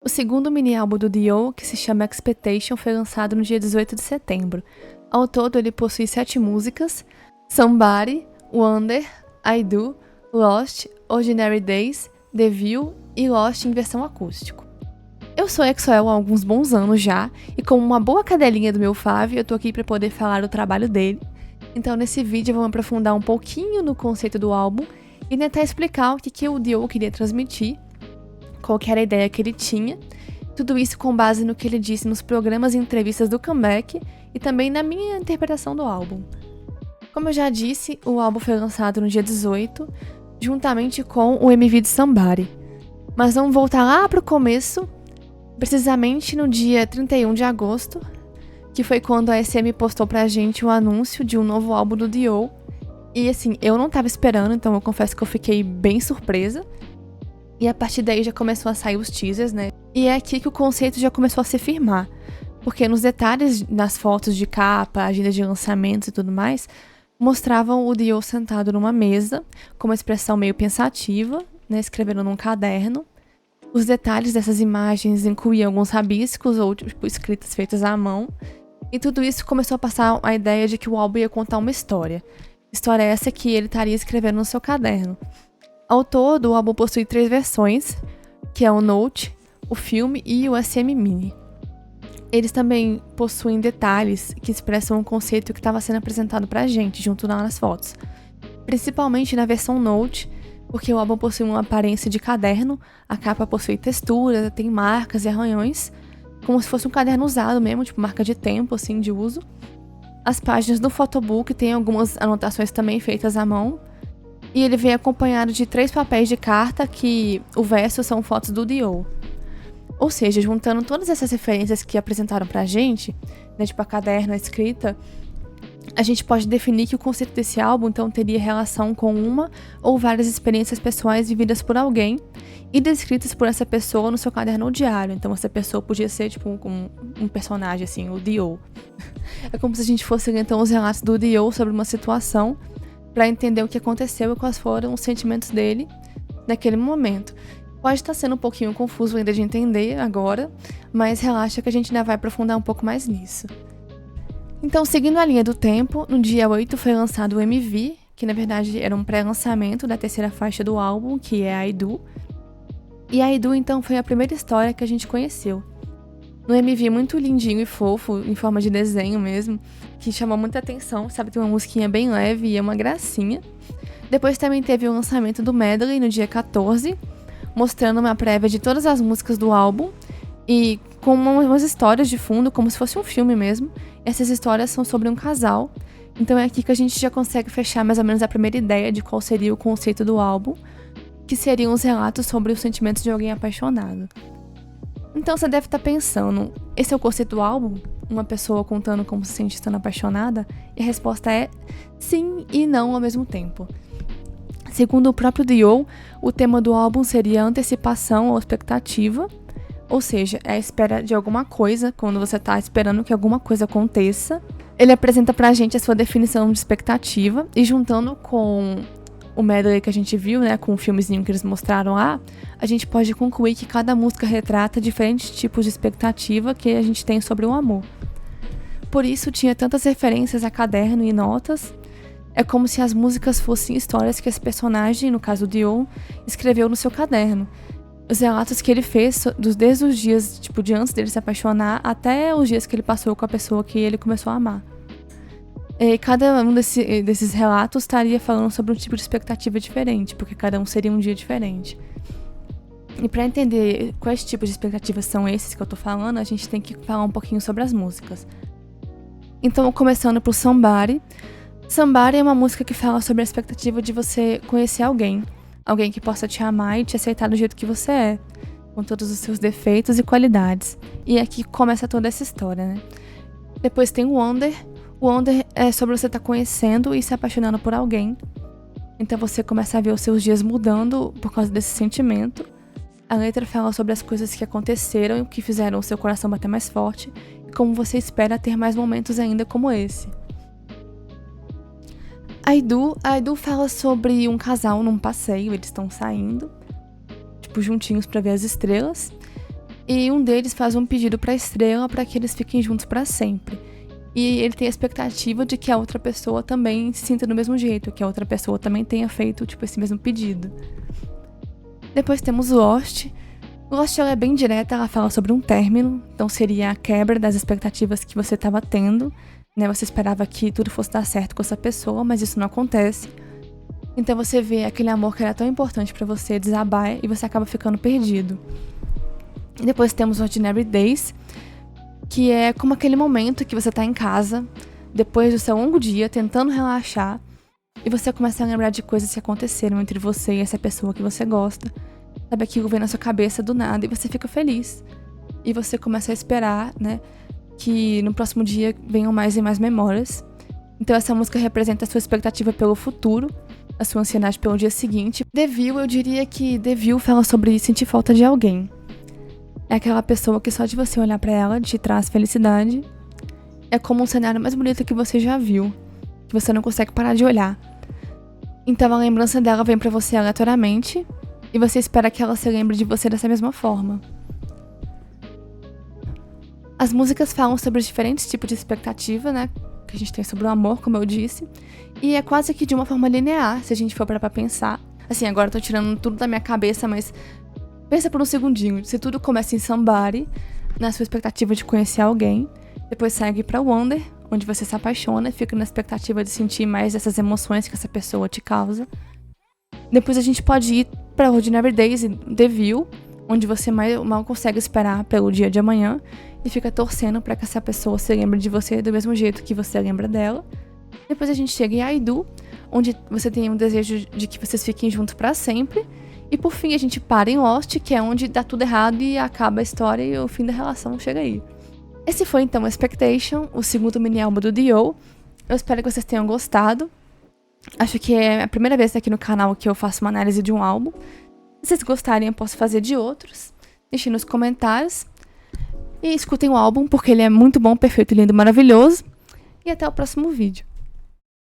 O segundo mini-álbum do Dio, que se chama Expectation, foi lançado no dia 18 de setembro. Ao todo, ele possui 7 músicas: Somebody, Wonder, I Do, Lost, Ordinary Days, The View e Lost em versão acústico. Eu sou EXO-L há alguns bons anos já, e como uma boa cadelinha do meu fave, eu tô aqui para poder falar do trabalho dele. Então nesse vídeo vamos aprofundar um pouquinho no conceito do álbum e tentar explicar o que o Dio queria transmitir, qual que era a ideia que ele tinha, tudo isso com base no que ele disse nos programas e entrevistas do comeback e também na minha interpretação do álbum. Como eu já disse, o álbum foi lançado no dia 18, juntamente com o MV de Somebody. Mas vamos voltar lá pro começo, precisamente no dia 31 de agosto, que foi quando a SM postou pra gente o anúncio de um novo álbum do Dio. E assim, eu não tava esperando, então eu confesso que eu fiquei bem surpresa. E a partir daí já começou a sair os teasers, né? E é aqui que o conceito já começou a se firmar. Porque nos detalhes das fotos de capa, agenda de lançamentos e tudo mais, mostravam o Dio sentado numa mesa, com uma expressão meio pensativa, né, escrevendo num caderno. Os detalhes dessas imagens incluíam alguns rabiscos ou escritas feitas à mão. E tudo isso começou a passar a ideia de que o álbum ia contar uma história. História essa que ele estaria escrevendo no seu caderno. Ao todo, o álbum possui 3 versões, que é o Note, o filme e o SM Mini. Eles também possuem detalhes que expressam o conceito que estava sendo apresentado pra gente, junto lá nas fotos. Principalmente na versão Note, porque o álbum possui uma aparência de caderno, a capa possui textura, tem marcas e arranhões, como se fosse um caderno usado mesmo, tipo marca de tempo, assim, de uso. As páginas do photobook têm algumas anotações também feitas à mão, e ele vem acompanhado de 3 papéis de carta que o verso são fotos do Dio. Ou seja, juntando todas essas referências que apresentaram pra gente, né, tipo a caderno, a escrita, a gente pode definir que o conceito desse álbum, então, teria relação com uma ou várias experiências pessoais vividas por alguém e descritas por essa pessoa no seu caderno ou diário. Então, essa pessoa podia ser, tipo, um personagem, assim, o Dio. É como se a gente fosse ler, então, os relatos do Dio sobre uma situação para entender o que aconteceu e quais foram os sentimentos dele naquele momento. Pode estar sendo um pouquinho confuso ainda de entender agora, mas relaxa que a gente ainda vai aprofundar um pouco mais nisso. Então, seguindo a linha do tempo, no dia 8 foi lançado o MV, que na verdade era um pré-lançamento da terceira faixa do álbum, que é I Do. E a I Do, então, foi a primeira história que a gente conheceu. No MV muito lindinho e fofo, em forma de desenho mesmo, que chamou muita atenção, sabe? Tem uma musiquinha bem leve e é uma gracinha. Depois também teve o lançamento do medley no dia 14, mostrando uma prévia de todas as músicas do álbum e com umas histórias de fundo, como se fosse um filme mesmo. Essas histórias são sobre um casal, então é aqui que a gente já consegue fechar mais ou menos a primeira ideia de qual seria o conceito do álbum, que seriam os relatos sobre os sentimentos de alguém apaixonado. Então você deve estar pensando, esse é o conceito do álbum? Uma pessoa contando como se sente estando apaixonada? E a resposta é sim e não ao mesmo tempo. Segundo o próprio Dio, o tema do álbum seria antecipação ou expectativa, ou seja, é a espera de alguma coisa, quando você tá esperando que alguma coisa aconteça. Ele apresenta pra gente a sua definição de expectativa, e juntando com o medley que a gente viu, né, com o filmezinho que eles mostraram lá, a gente pode concluir que cada música retrata diferentes tipos de expectativa que a gente tem sobre o amor. Por isso, tinha tantas referências a caderno e notas. É como se as músicas fossem histórias que esse personagem, no caso o Dio, escreveu no seu caderno. Os relatos que ele fez desde os dias tipo, de antes dele se apaixonar até os dias que ele passou com a pessoa que ele começou a amar. E cada um desses relatos estaria falando sobre um tipo de expectativa diferente, porque cada um seria um dia diferente. E para entender quais tipos de expectativas são esses que eu tô falando, a gente tem que falar um pouquinho sobre as músicas. Então, começando por Somebody. Somebody é uma música que fala sobre a expectativa de você conhecer alguém que possa te amar e te aceitar do jeito que você é, com todos os seus defeitos e qualidades. E é aqui que começa toda essa história, né? Depois tem o Wonder. O Wonder é sobre você estar conhecendo e se apaixonando por alguém. Então você começa a ver os seus dias mudando por causa desse sentimento. A letra fala sobre as coisas que aconteceram e que fizeram o seu coração bater mais forte e como você espera ter mais momentos ainda como esse. I Do fala sobre um casal num passeio, eles estão saindo, tipo, juntinhos pra ver as estrelas. E um deles faz um pedido pra estrela para que eles fiquem juntos para sempre. E ele tem a expectativa de que a outra pessoa também se sinta do mesmo jeito, que a outra pessoa também tenha feito, tipo, esse mesmo pedido. Depois temos Lost. Lost, ela é bem direta, ela fala sobre um término, então seria a quebra das expectativas que você estava tendo, né? Você esperava que tudo fosse dar certo com essa pessoa, mas isso não acontece. Então você vê aquele amor que era tão importante pra você desabar e você acaba ficando perdido. E depois temos Ordinary Days, que é como aquele momento que você tá em casa, depois do seu longo dia, tentando relaxar, e você começa a lembrar de coisas que aconteceram entre você e essa pessoa que você gosta. Sabe, aquilo vem na sua cabeça do nada e você fica feliz. E você começa a esperar, né, que no próximo dia venham mais e mais memórias. Então essa música representa a sua expectativa pelo futuro, a sua ansiedade pelo dia seguinte. The View, eu diria que The View fala sobre sentir falta de alguém. É aquela pessoa que só de você olhar pra ela te traz felicidade. É como um cenário mais bonito que você já viu, que você não consegue parar de olhar. Então a lembrança dela vem pra você aleatoriamente e você espera que ela se lembre de você dessa mesma forma. As músicas falam sobre os diferentes tipos de expectativa, né, que a gente tem sobre o amor, como eu disse, e é quase que de uma forma linear, se a gente for parar pra pensar. Assim, agora eu tô tirando tudo da minha cabeça, mas pensa por um segundinho. Se tudo começa em Somebody, na sua expectativa de conhecer alguém, depois segue pra Wonder, onde você se apaixona e fica na expectativa de sentir mais dessas emoções que essa pessoa te causa. Depois a gente pode ir pra Ordinary Days e The View, onde você mal consegue esperar pelo dia de amanhã e fica torcendo pra que essa pessoa se lembre de você do mesmo jeito que você lembra dela. Depois a gente chega em I Do, onde você tem um desejo de que vocês fiquem juntos pra sempre. E por fim a gente para em Lost, que é onde dá tudo errado e acaba a história e o fim da relação chega aí. Esse foi então Expectation, o segundo mini álbum do Dio. Eu espero que vocês tenham gostado. Acho que é a primeira vez aqui no canal que eu faço uma análise de um álbum. Se vocês gostarem, eu posso fazer de outros. Deixem nos comentários. E escutem o álbum, porque ele é muito bom, perfeito, lindo, maravilhoso. E até o próximo vídeo.